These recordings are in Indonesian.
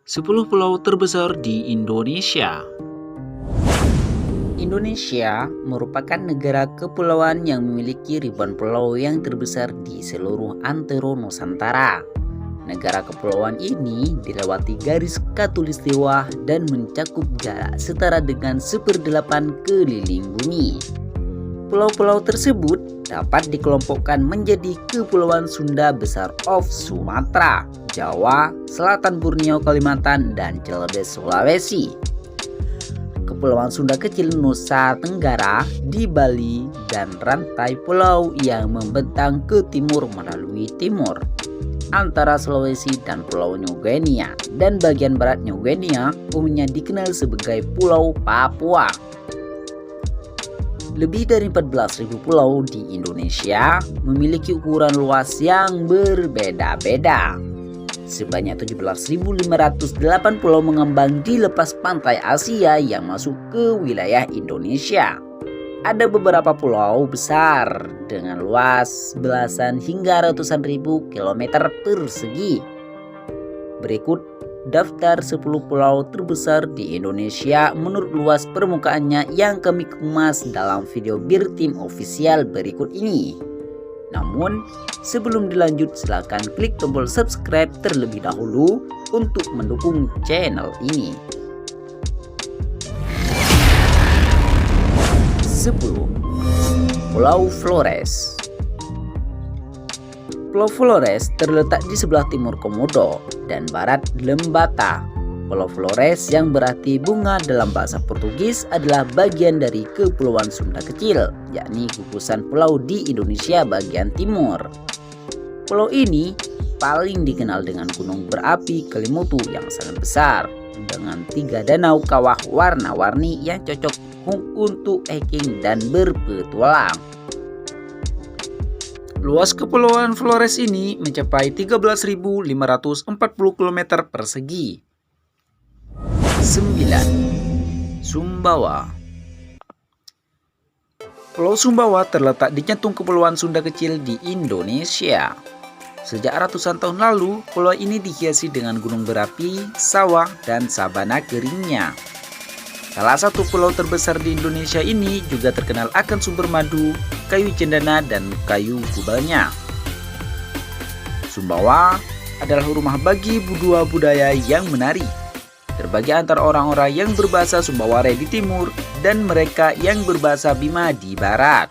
10 pulau terbesar di Indonesia. Indonesia merupakan negara kepulauan yang memiliki ribuan pulau yang terbesar di seluruh antero Nusantara. Negara kepulauan ini dilewati garis khatulistiwa dan mencakup jarak setara dengan 1/8 keliling bumi. Pulau-pulau tersebut dapat dikelompokkan menjadi Kepulauan Sunda Besar of Sumatera, Jawa, Selatan Borneo, Kalimantan, dan Celebes Sulawesi. Kepulauan Sunda Kecil Nusa Tenggara di Bali dan rantai pulau yang membentang ke timur melalui timur antara Sulawesi dan Pulau New Guinea, dan bagian barat New Guinea umumnya dikenal sebagai Pulau Papua. Lebih dari 14.000 pulau di Indonesia memiliki ukuran luas yang berbeda-beda. Sebanyak 17.508 pulau mengembang di lepas pantai Asia yang masuk ke wilayah Indonesia. Ada beberapa pulau besar dengan luas belasan hingga ratusan ribu kilometer persegi. Berikut daftar 10 pulau terbesar di Indonesia menurut luas permukaannya yang kami kemas dalam video Bir Team Official berikut ini. Namun, sebelum dilanjut silakan klik tombol subscribe terlebih dahulu untuk mendukung channel ini. 10. Pulau Flores. Pulau Flores terletak di sebelah timur Komodo dan barat Lembata. Pulau Flores yang berarti bunga dalam bahasa Portugis adalah bagian dari Kepulauan Sunda Kecil, yakni gugusan pulau di Indonesia bagian timur. Pulau ini paling dikenal dengan gunung berapi Kelimutu yang sangat besar, dengan 3 danau kawah warna-warni yang cocok untuk hiking dan berpetualang. Luas Kepulauan Flores ini mencapai 13.540 km persegi. 9. Sumbawa. Pulau Sumbawa terletak di jantung Kepulauan Sunda Kecil di Indonesia. Sejak ratusan tahun lalu, pulau ini dihiasi dengan gunung berapi, sawah, dan sabana keringnya. Salah satu pulau terbesar di Indonesia ini juga terkenal akan sumber madu, kayu cendana, dan kayu kubalnya. Sumbawa adalah rumah bagi dua budaya yang menarik, terbagi antara orang-orang yang berbahasa Sumbaware di timur dan mereka yang berbahasa Bima di barat.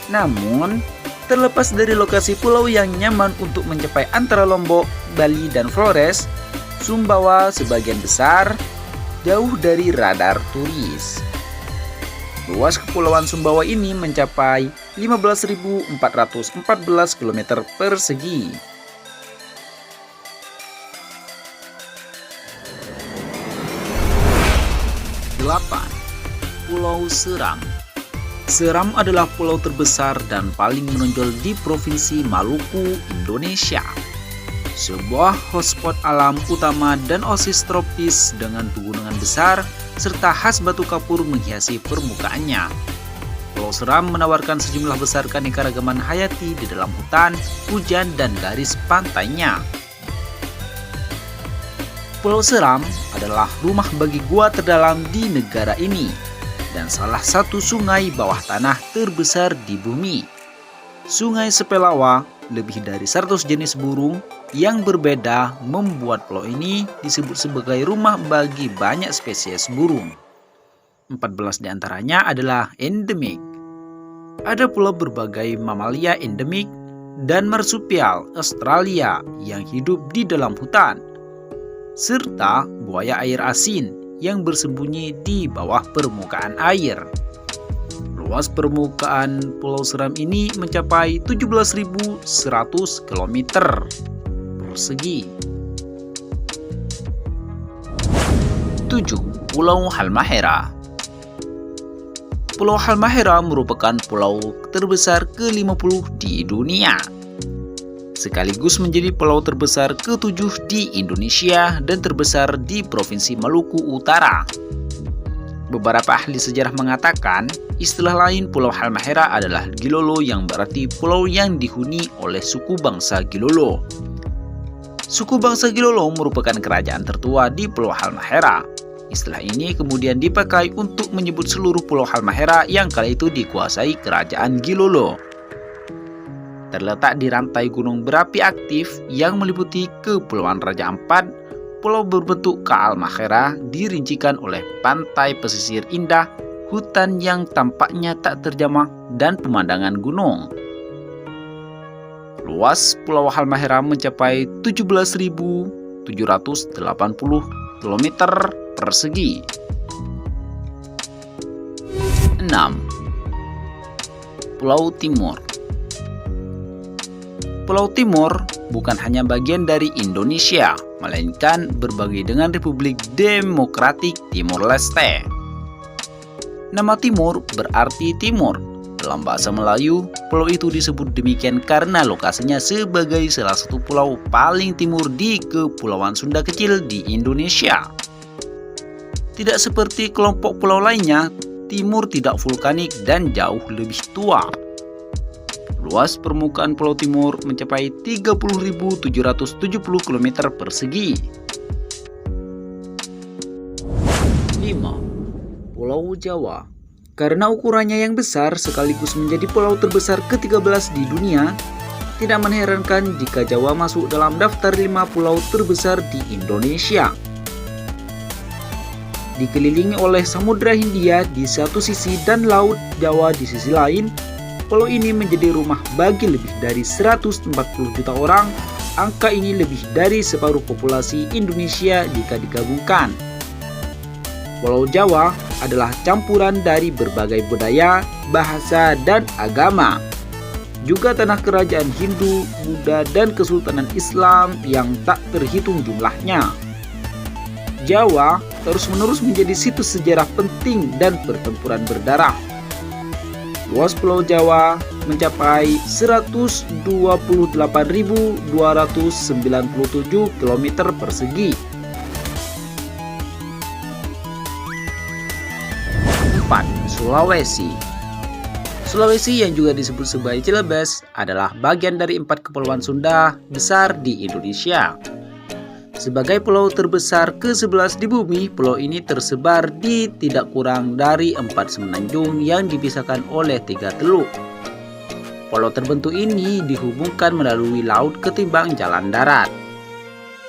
Namun, terlepas dari lokasi pulau yang nyaman untuk mencapai antara Lombok, Bali, dan Flores, Sumbawa sebagian besar jauh dari radar turis. Luas Kepulauan Sumbawa ini mencapai 15.414 km persegi. 8. Pulau Seram. Seram adalah pulau terbesar dan paling menonjol di Provinsi Maluku, Indonesia. Sebuah hotspot alam utama dan oasis tropis dengan pegunungan besar serta khas batu kapur menghiasi permukaannya. Pulau Seram menawarkan sejumlah besar keanekaragaman hayati di dalam hutan, hujan, dan garis pantainya. Pulau Seram adalah rumah bagi gua terdalam di negara ini dan salah satu sungai bawah tanah terbesar di bumi. Sungai Sepelawa, lebih dari 100 jenis burung yang berbeda membuat pulau ini disebut sebagai rumah bagi banyak spesies burung. 14 diantaranya adalah endemik. Ada pula berbagai mamalia endemik dan marsupial Australia yang hidup di dalam hutan, serta buaya air asin yang bersembunyi di bawah permukaan air. Luas permukaan Pulau Seram ini mencapai 17.100 km persegi. 7. Pulau Halmahera. Pulau Halmahera merupakan pulau terbesar ke-50 di dunia, sekaligus menjadi pulau terbesar ke-7 di Indonesia dan terbesar di Provinsi Maluku Utara. Beberapa ahli sejarah mengatakan istilah lain Pulau Halmahera adalah Gilolo yang berarti pulau yang dihuni oleh suku bangsa Gilolo. Suku bangsa Gilolo merupakan kerajaan tertua di Pulau Halmahera. Istilah ini kemudian dipakai untuk menyebut seluruh Pulau Halmahera yang kala itu dikuasai kerajaan Gilolo. Terletak di rantai gunung berapi aktif yang meliputi Kepulauan Raja Ampat, pulau berbentuk K Halmahera dirincikan oleh pantai pesisir indah, hutan yang tampaknya tak terjamah, dan pemandangan gunung. Luas Pulau Halmahera mencapai 17.780 km persegi. 6. Pulau Timor. Pulau Timor bukan hanya bagian dari Indonesia, melainkan berbagi dengan Republik Demokratik Timor Leste. Nama Timor berarti timur. Dalam bahasa Melayu, pulau itu disebut demikian karena lokasinya sebagai salah satu pulau paling timur di Kepulauan Sunda Kecil di Indonesia. Tidak seperti kelompok pulau lainnya, Timor tidak vulkanik dan jauh lebih tua. Luas permukaan Pulau Timor mencapai 30.770 km persegi. 5. Pulau Jawa. Karena ukurannya yang besar sekaligus menjadi pulau terbesar ke-13 di dunia, tidak mengherankan jika Jawa masuk dalam daftar 5 pulau terbesar di Indonesia. Dikelilingi oleh Samudra Hindia di satu sisi dan Laut Jawa di sisi lain, pulau ini menjadi rumah bagi lebih dari 140 juta orang. Angka ini lebih dari separuh populasi Indonesia jika digabungkan. Pulau Jawa adalah campuran dari berbagai budaya, bahasa, dan agama. Juga tanah kerajaan Hindu, Buddha, dan Kesultanan Islam yang tak terhitung jumlahnya. Jawa terus-menerus menjadi situs sejarah penting dan pertempuran berdarah. Luas Pulau Jawa mencapai 128.297 km persegi. 4. Sulawesi. Sulawesi yang juga disebut sebagai Celebes adalah bagian dari 4 kepulauan Sunda besar di Indonesia. Sebagai pulau terbesar ke-11 di bumi, pulau ini tersebar di tidak kurang dari 4 semenanjung yang dipisahkan oleh 3 teluk. Pulau terbentuk ini dihubungkan melalui laut ketimbang jalan darat.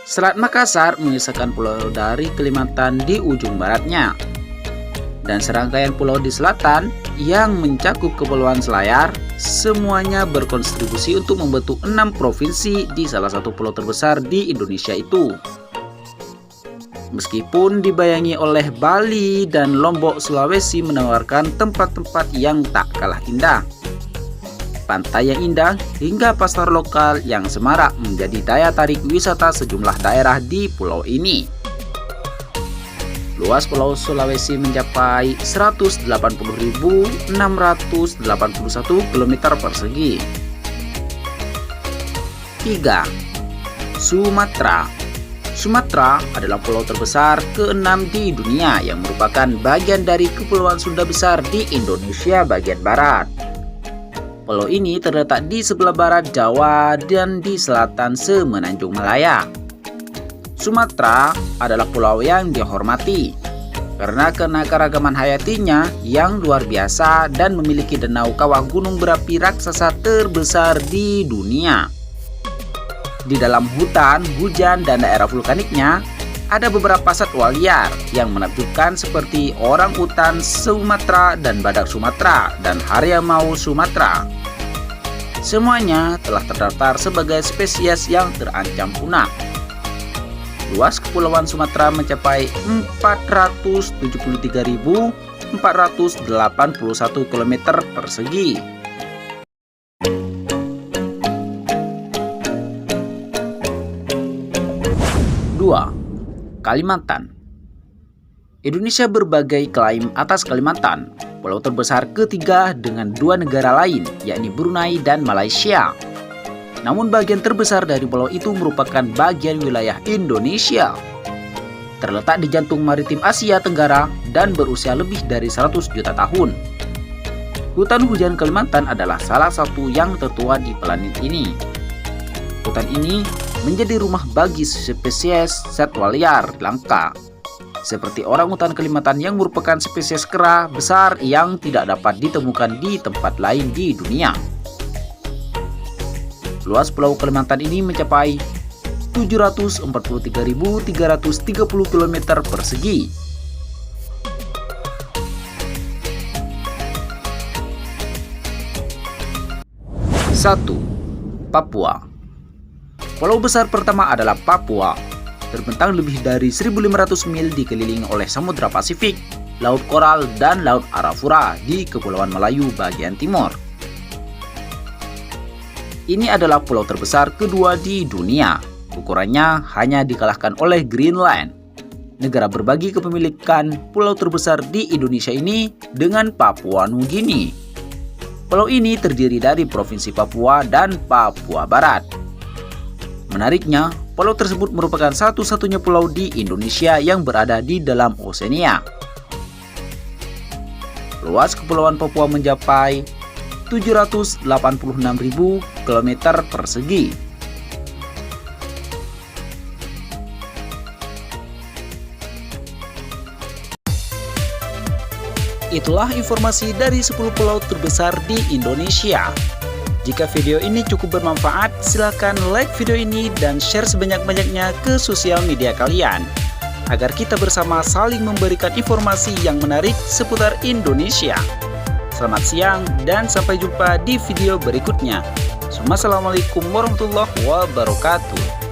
Selat Makassar memisahkan pulau dari Kalimantan di ujung baratnya. Dan serangkaian pulau di selatan yang mencakup Kepulauan Selayar, semuanya berkontribusi untuk membentuk 6 provinsi di salah satu pulau terbesar di Indonesia itu. Meskipun dibayangi oleh Bali dan Lombok, Sulawesi menawarkan tempat-tempat yang tak kalah indah. Pantai yang indah hingga pasar lokal yang semarak menjadi daya tarik wisata sejumlah daerah di pulau ini. Luas Pulau Sulawesi mencapai 180.681 km persegi. 3. Sumatera. Sumatera adalah pulau terbesar ke-6 di dunia yang merupakan bagian dari Kepulauan Sunda besar di Indonesia bagian barat. Pulau ini terletak di sebelah barat Jawa dan di selatan Semenanjung Malaya. Sumatera adalah pulau yang dihormati karena keanekaragaman hayatinya yang luar biasa dan memiliki danau kawah gunung berapi raksasa terbesar di dunia. Di dalam hutan, hujan, dan daerah vulkaniknya, ada beberapa satwa liar yang menakjubkan seperti orang utan Sumatera dan badak Sumatera dan harimau Sumatera. Semuanya telah terdaftar sebagai spesies yang terancam punah. Luas Kepulauan Sumatera mencapai 473.481 km persegi. 2. Kalimantan. Indonesia berbagai klaim atas Kalimantan, pulau terbesar ketiga dengan 2 negara lain, yakni Brunei dan Malaysia. Namun bagian terbesar dari pulau itu merupakan bagian wilayah Indonesia. Terletak di jantung maritim Asia Tenggara dan berusia lebih dari 100 juta tahun. Hutan hujan Kalimantan adalah salah satu yang tertua di planet ini. Hutan ini menjadi rumah bagi spesies satwa liar langka, seperti orangutan Kalimantan yang merupakan spesies kera besar yang tidak dapat ditemukan di tempat lain di dunia. Luas Pulau Kalimantan ini mencapai 743.330 km persegi. 1. Papua. Pulau besar pertama adalah Papua. Terbentang lebih dari 1.500 mil dikelilingi oleh Samudra Pasifik, Laut Koral, dan Laut Arafura di Kepulauan Melayu bagian timur. Ini adalah pulau terbesar kedua di dunia. Ukurannya hanya dikalahkan oleh Greenland. Negara berbagi kepemilikan pulau terbesar di Indonesia ini dengan Papua Nugini. Pulau ini terdiri dari Provinsi Papua dan Papua Barat. Menariknya, pulau tersebut merupakan satu-satunya pulau di Indonesia yang berada di dalam Oseania. Luas Kepulauan Papua mencapai 786.000 km persegi. Itulah informasi dari 10 pulau terbesar di Indonesia. Jika video ini cukup bermanfaat, silakan like video ini dan share sebanyak-banyaknya ke sosial media kalian, agar kita bersama saling memberikan informasi yang menarik seputar Indonesia. Selamat siang dan sampai jumpa di video berikutnya. Wassalamualaikum warahmatullahi wabarakatuh.